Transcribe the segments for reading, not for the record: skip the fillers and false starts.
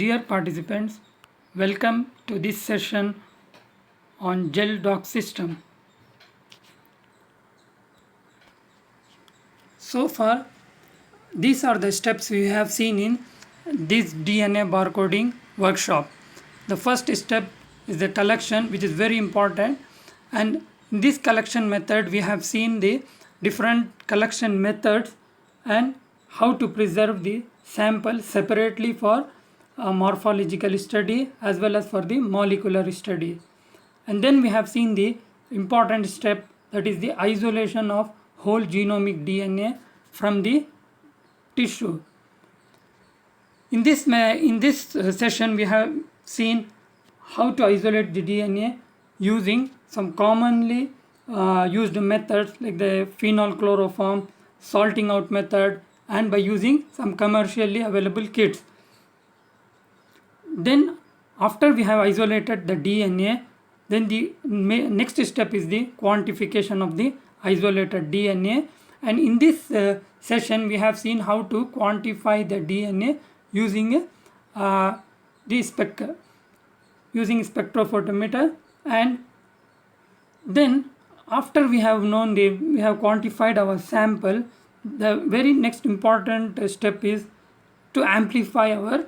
Dear participants, welcome to this session on gel dock system. So far, these are the steps we have seen in this DNA barcoding workshop. The first step is the collection, which is very important, and in this collection method we have seen the different collection methods and how to preserve the sample separately for morphological study as well as for the molecular study. And then we have seen the important step, that is the isolation of whole genomic DNA from the tissue. In this session we have seen how to isolate the DNA using some commonly used methods like the phenol chloroform, salting out method, and by using some commercially available kits. Then after we have isolated the DNA, then the next step is the quantification of the isolated DNA. And in this session we have seen how to quantify the DNA using using spectrophotometer. And then after we have quantified our sample, the very next important step is to amplify our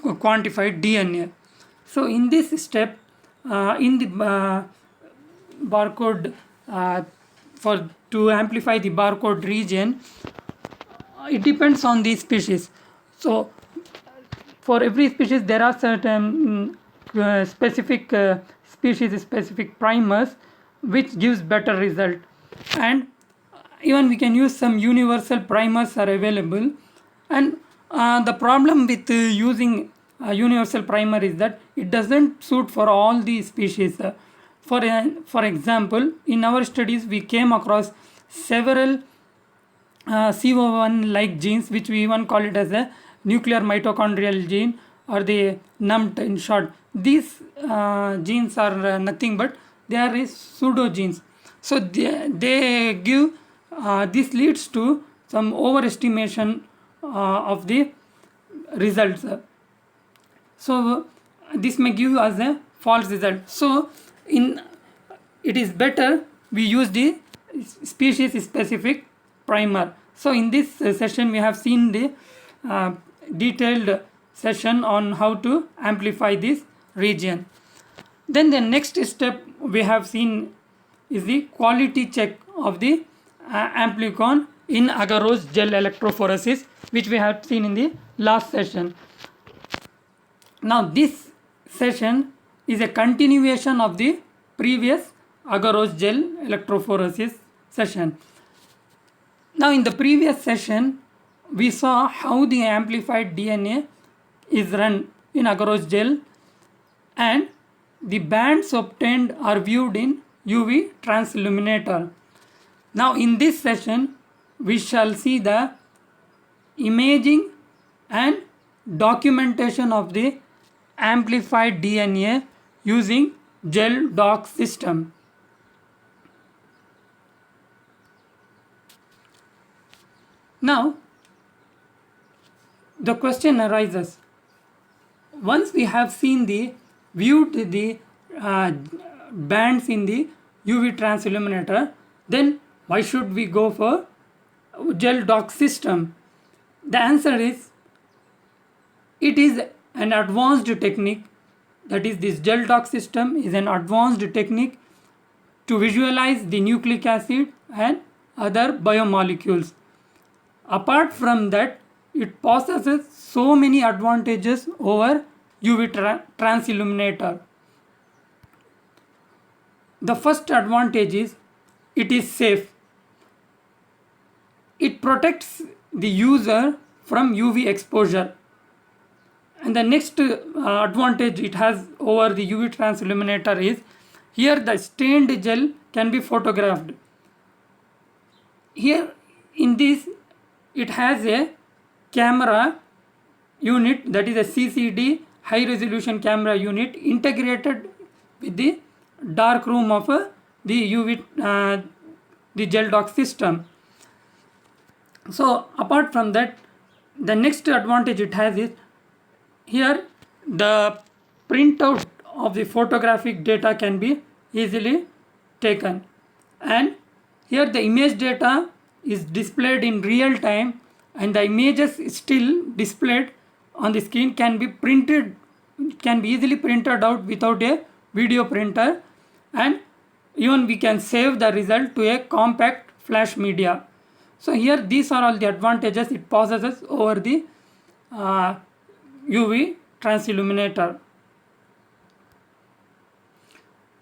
quantified DNA. So in this step, in the barcode, to amplify the barcode region, it depends on the species. So for every species there are certain specific species specific primers which gives better result, and even we can use some universal primers are available. And the problem with using a universal primer is that it doesn't suit for all the species. For example, in our studies we came across several CO1 like genes, which we even call it as a nuclear mitochondrial gene, or the NUMT in short. These genes are nothing but they are pseudo genes. So they give this leads to some overestimation of the results. So this may give us a false result. So it is better we use the species specific primer. So in this session we have seen the detailed session on how to amplify this region. Then the next step we have seen is the quality check of the amplicon in agarose gel electrophoresis, which we have seen in the last session. Now this session is a continuation of the previous agarose gel electrophoresis session. Now in the previous session we saw how the amplified DNA is run in agarose gel, and the bands obtained are viewed in UV transilluminator. Now in this session we shall see the imaging and documentation of the amplified DNA using gel dock system. Now the question arises, once we have seen viewed the bands in the UV transilluminator, then why should we go for gel dock system? The answer is, it is an advanced technique. That is, this gel dock system is an advanced technique to visualize the nucleic acid and other biomolecules. Apart from that, it possesses so many advantages over UV transilluminator. The first advantage is it is safe. It protects the user from UV exposure. And the next advantage it has over the UV transilluminator is, here the stained gel can be photographed. Here in this it has a camera unit, that is a CCD, high resolution camera unit, integrated with the dark room of the gel dock system. So apart from that, the next advantage it has is here the printout of the photographic data can be easily taken, and here the image data is displayed in real time, and the images still displayed on the screen can be easily printed out without a video printer, and even we can save the result to a compact flash media. So here these are all the advantages it possesses over the UV transilluminator.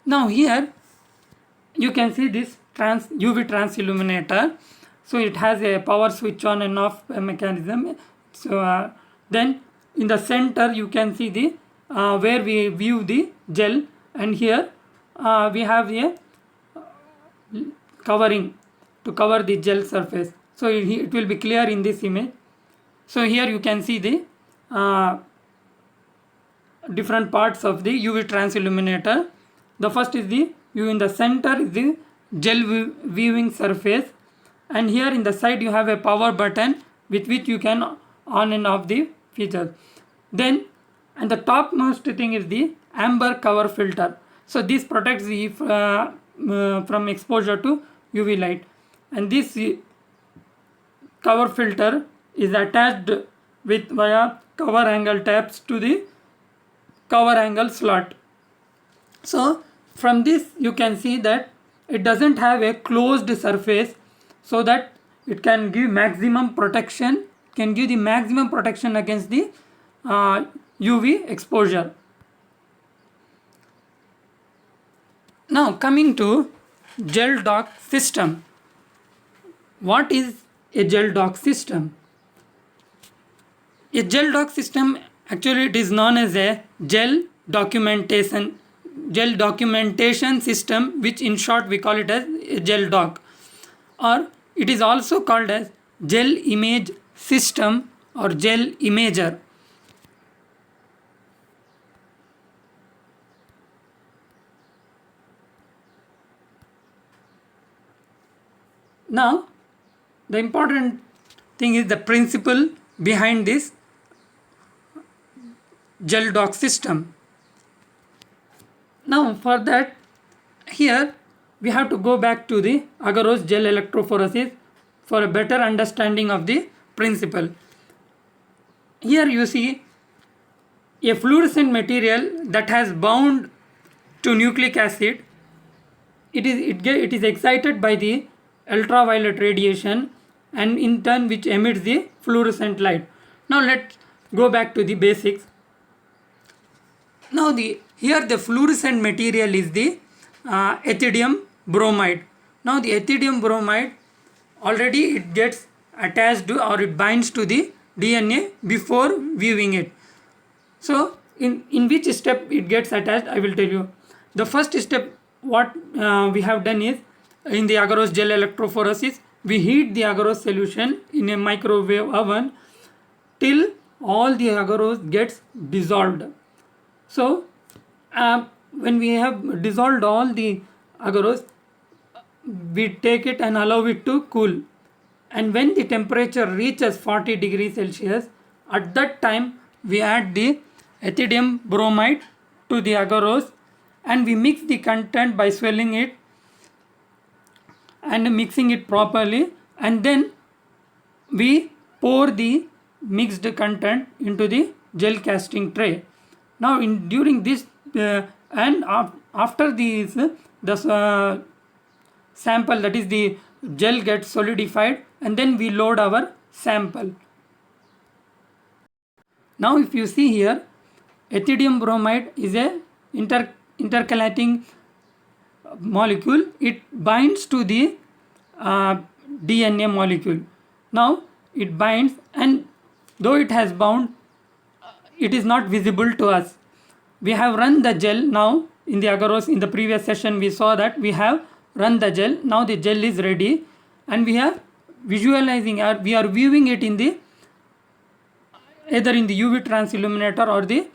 Now here you can see this UV transilluminator. So it has a power switch on and off mechanism. So then in the center you can see the where we view the gel, and here we have a covering to cover the gel surface. So it will be clear in this image. So here you can see the different parts of the UV transilluminator. The first is the view. In the center is the gel viewing surface, and here in the side you have a power button with which you can on and off the features. Then and the topmost thing is the amber cover filter. So this protects the from exposure to UV light, and this cover filter is attached with via cover angle tabs to the cover angle slot. So from this you can see that it doesn't have a closed surface, so that it can give maximum protection, against the UV exposure. Now coming to gel dock system. What is a gel dock system? A gel dock system, actually it is known as a gel documentation system, which in short we call it as a gel dock, or it is also called as gel image system or gel imager. Now the important thing is the principle behind this gel dock system. Now for that, here we have to go back to the agarose gel electrophoresis for a better understanding of the principle. Here you see a fluorescent material that has bound to nucleic acid. It is excited by the ultraviolet radiation, and in turn which emits the fluorescent light. Now let's go back to the basics. Now here the fluorescent material is the ethidium bromide. Now the ethidium bromide already it gets attached to, or it binds to the DNA before viewing it. So in which step it gets attached, I will tell you. The first step what we have done is, in the agarose gel electrophoresis, we heat the agarose solution in a microwave oven till all the agarose gets dissolved. So when we have dissolved all the agarose, we take it and allow it to cool, and when the temperature reaches 40 degrees Celsius, at that time we add the ethidium bromide to the agarose, and we mix the content by swelling it and mixing it properly, and then we pour the mixed content into the gel casting tray. Now during this and after this the sample, that is the gel, gets solidified, and then we load our sample. Now if you see here, ethidium bromide is a intercalating molecule. It binds to the DNA molecule. Now it binds, and though it has bound, it is not visible to us. We have run the gel now in the agarose. In the previous session we saw that we have run the gel. Now the gel is ready, and we are visualizing, or we are viewing it in the either in the UV transilluminator or the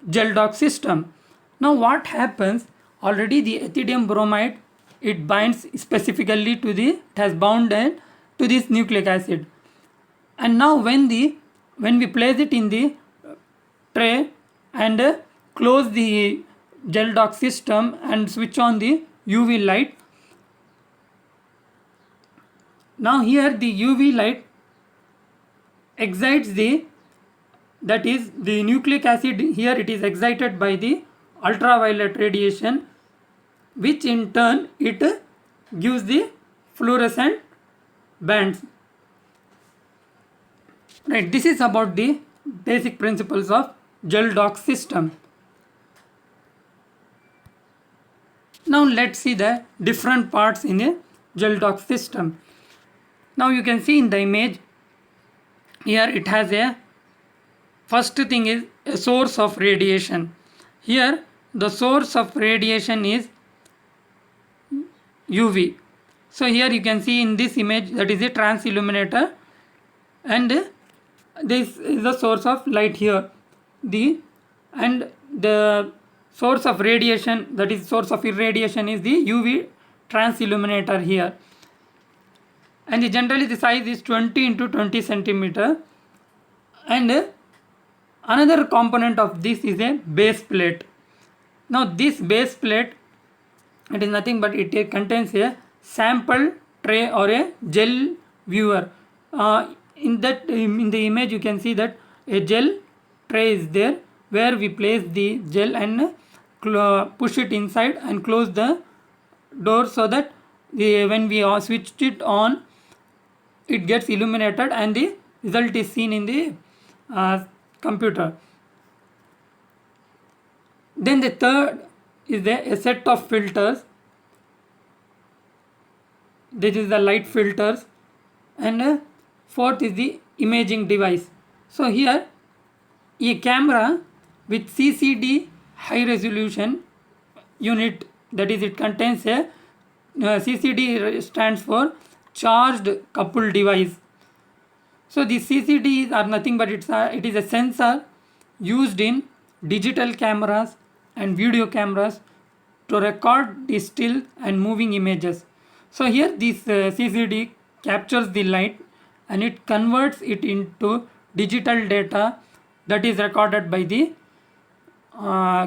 gel dock system. Now what happens, already the ethidium bromide, it binds specifically to the, it has bound to this nucleic acid, and now when we place it in the tray and close the gel dock system and switch on the UV light. Now here the UV light excites the, that is the nucleic acid, here it is excited by the ultraviolet radiation, which in turn it gives the fluorescent bands. Right, this is about the basic principles of gel dock system. Now let's see the different parts in a gel dock system. Now you can see in the image here it has a, first thing is a source of radiation. Here the source of radiation is UV. So here you can see in this image that is a transilluminator, and this is the source of light here. And the source of radiation, that is source of irradiation, is the UV transilluminator here. And generally the size is 20 into 20 centimeter. And another component of this is a base plate. Now this base plate, it is nothing but it contains a sample tray or a gel viewer. In the image you can see that a gel tray is there, where we place the gel and push it inside and close the door, so that when we switch it on, it gets illuminated and the result is seen in the computer. Then the third is a set of filters. This is the light filters. And fourth is the imaging device. So here a camera with CCD high resolution unit, that is it contains a CCD stands for charged coupled device. So the CCDs are nothing but it is a sensor used in digital cameras and video cameras to record the still and moving images. So here this CCD captures the light and it converts it into digital data that is recorded by the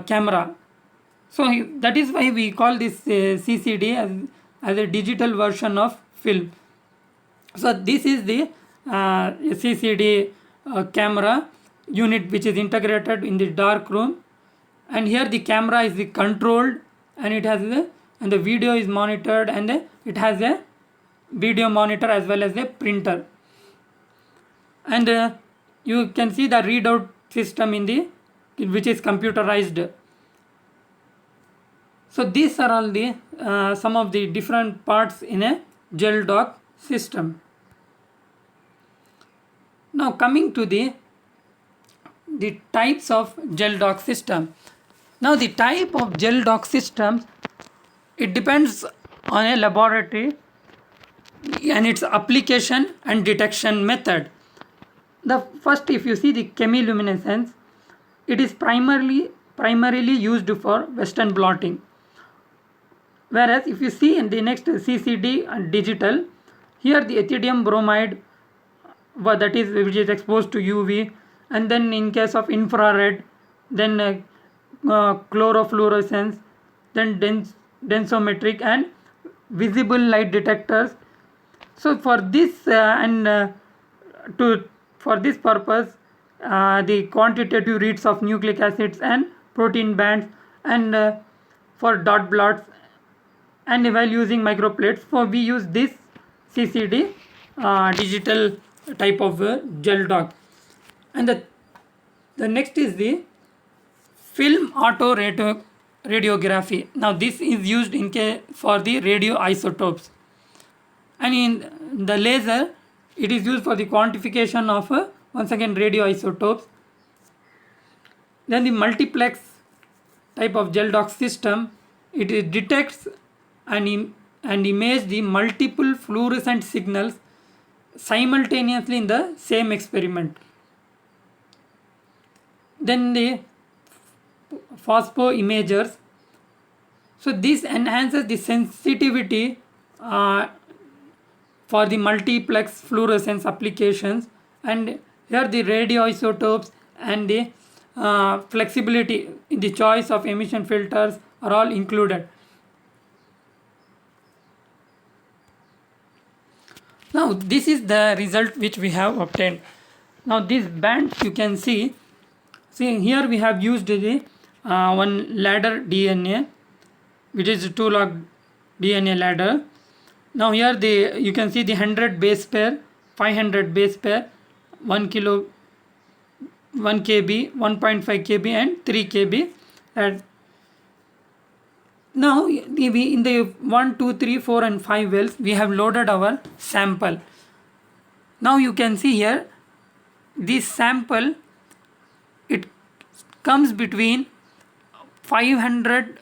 camera. So that is why we call this CCD as a digital version of film. So this is the CCD camera unit which is integrated in the dark room, and here the camera is controlled, and it has and the video is monitored, and it has a video monitor as well as a printer. And you can see the readout system which is computerized. So these are all the some of the different parts in a gel dock system. Now coming to the types of gel dock system. Now the type of gel dock systems, it depends on a laboratory and its application and detection method. The first, if you see the chemiluminescence, it is primarily used for Western blotting. Whereas if you see in the next CCD and digital, here the ethidium bromide, that is which is exposed to UV, and then in case of infrared, then chlorofluorescence, then densometric and visible light detectors. So for this for this purpose, the quantitative reads of nucleic acids and protein bands, and for dot plots, and while using microplates, for we use this CCD digital type of gel dock. And the next is the film auto radiography. Now this is used for the radioisotopes, and in the laser it is used for the quantification of once again radioisotopes. Then the multiplex type of gel dock system, it detects and image the multiple fluorescent signals simultaneously in the same experiment. Then the phospho imagers, so this enhances the sensitivity for the multiplex fluorescence applications, and here the radioisotopes and the flexibility in the choice of emission filters are all included. Now this is the result which we have obtained. Now these bands you can see here we have used the one ladder DNA, which is 2-log DNA ladder. Now here you can see the 100 base pair, 500 base pair, 1 kilo, 1 kb, 1.5 kb and 3 kb. And now we in the 1, 2, 3, 4 and 5 wells we have loaded our sample. Now you can see here this sample, it comes between 500,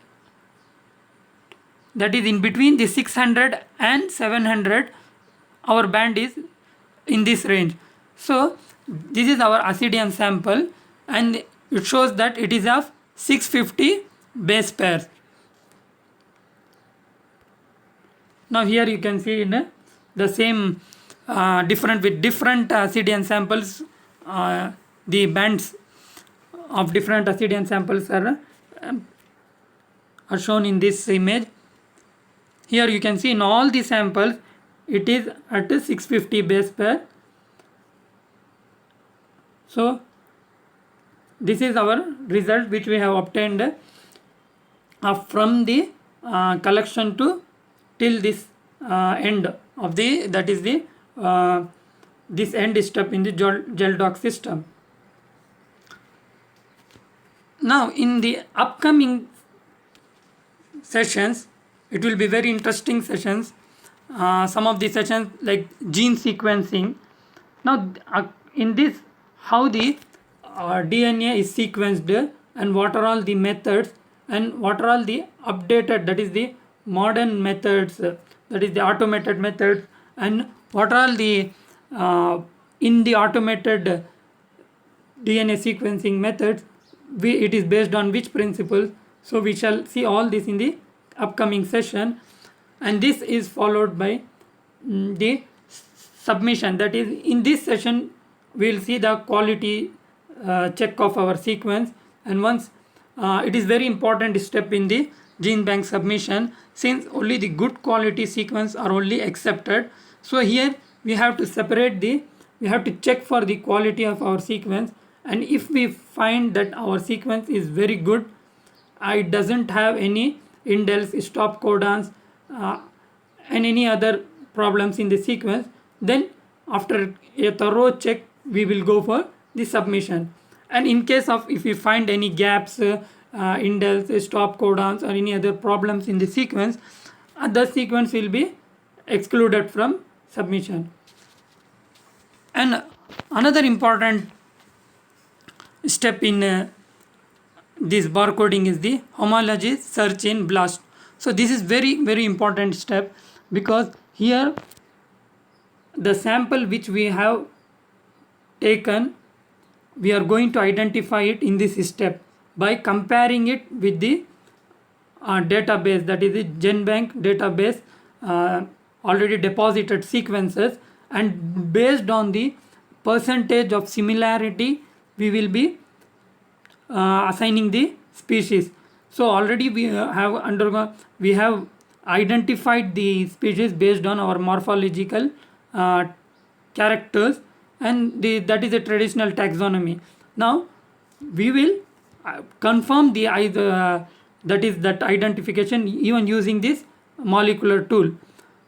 that is in between the 600 and 700. Our band is in this range. So this is our Ascidian sample and it shows that it is of 650 base pairs. Now here you can see in the same different with different Ascidian samples, the bands of different Ascidian samples are shown in this image. Here you can see in all the samples it is at 650 base pair. So this is our result which we have obtained from the collection to till this end of the, that is the this end step in the GelDoc system. Now in the upcoming sessions it will be very interesting sessions. Some of the sessions like gene sequencing. Now in this, how the DNA is sequenced and what are all the methods and what are all the updated, that is the modern methods, that is the automated methods, and what are all the in the automated DNA sequencing methods it is based on which principles. So we shall see all this in the upcoming session, and this is followed by the submission. That is, in this session we will see the quality check of our sequence, and once it is very important step in the gene bank submission, since only the good quality sequence are only accepted. So here we have to separate we have to check for the quality of our sequence, and if we find that our sequence is very good, it doesn't have any indels, stop codons and any other problems in the sequence, then after a thorough check we will go for the submission. And in case of if we find any gaps, indels, stop codons or any other problems in the sequence, the sequence will be excluded from submission. And another important step in this barcoding is the homology search in BLAST. So this is very important step, because here the sample which we have taken, we are going to identify it in this step by comparing it with the database, that is the GenBank database, already deposited sequences, and based on the percentage of similarity we will be assigning the species. So already we have identified the species based on our morphological characters, and that is a traditional taxonomy. Now we will confirm the that identification even using this molecular tool.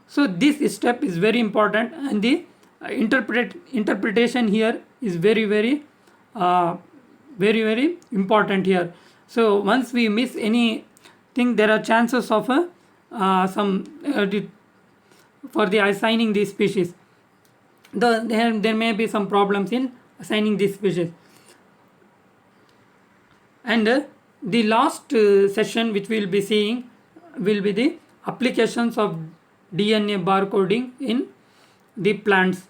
So this step is very important, and the interpretation here is very important here. So once we miss anything, there are chances of for the assigning these species. There may be some problems in assigning these species. And the last session which we will be seeing will be the applications of DNA barcoding in the plants.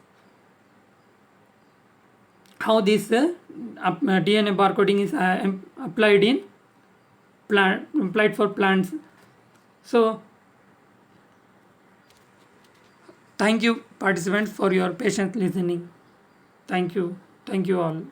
How this DNA barcoding is applied for plants. So thank you participants for your patient listening. Thank you all.